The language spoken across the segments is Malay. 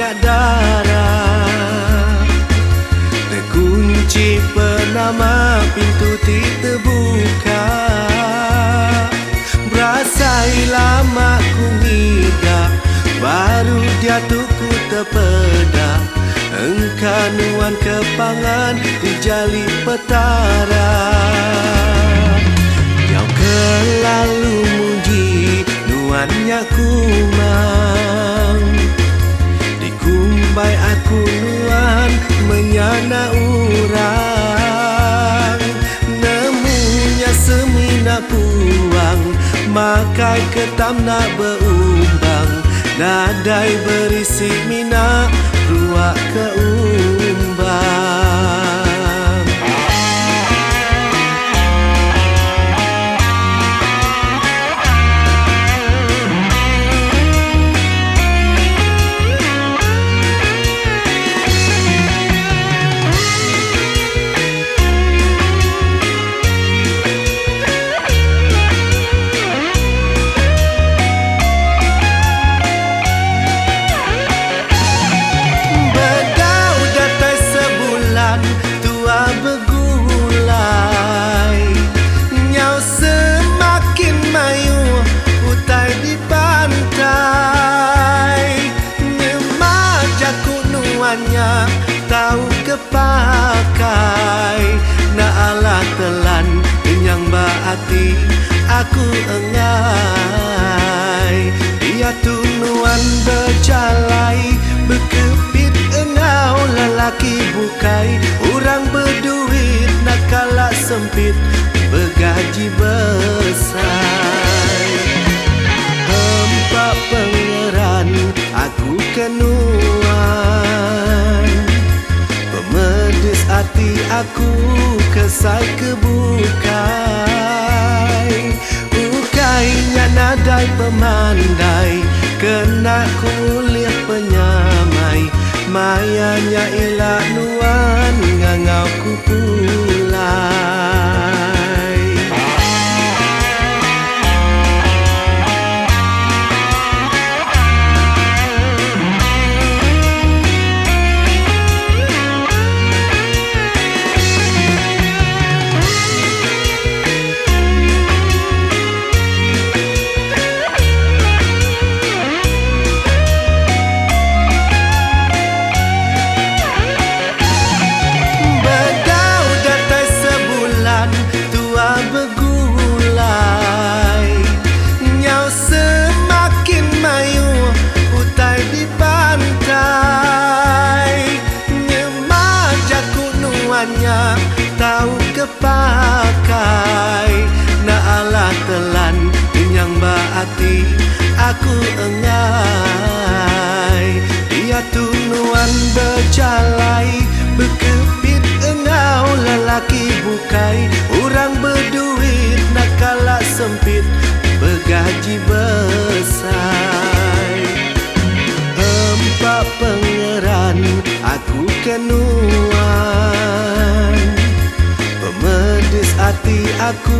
minyak darah. Terkunci penama, pintu terbuka. Berasai lama ku hidup, baru dia tu ku terpedak. Engkanuan kepangan dijali petara. Kau kelalu muji nuannya kumang. Dikumbai aku nuan menyana urang. Nemunya semina puang, makai ketam nak berumbang. Nadai berisi mina ruak keumbang. Tahu kepakai nak ala telan kenyang baati aku engai. Dia tunuan berjalai berkepit engau lelaki bukai. Orang berduit nak kalah sempit bergaji besar. Empat pangeran aku kenuan, pemedis hati aku kesai kebukai. Ukainya nadai pemandai, kena kuliah penyamai. Mayanya ilak nuan ngangau ku pulai. Tahu kepakai nak ala telan kenyang baati aku engai. Dia tunuan berjalai berkepit engau lelaki bukai. Orang berduit nak kalah sempit bergaji besar. Empat pangeran aku kenuan, pemedis hati aku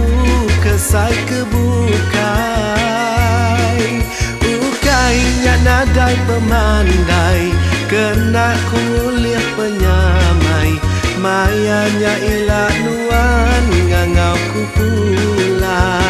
kesai kebukai. Ukainya nadai pemandai, kena kuliah penyamai. Mayanya ilak nuan ngangau ku pulai.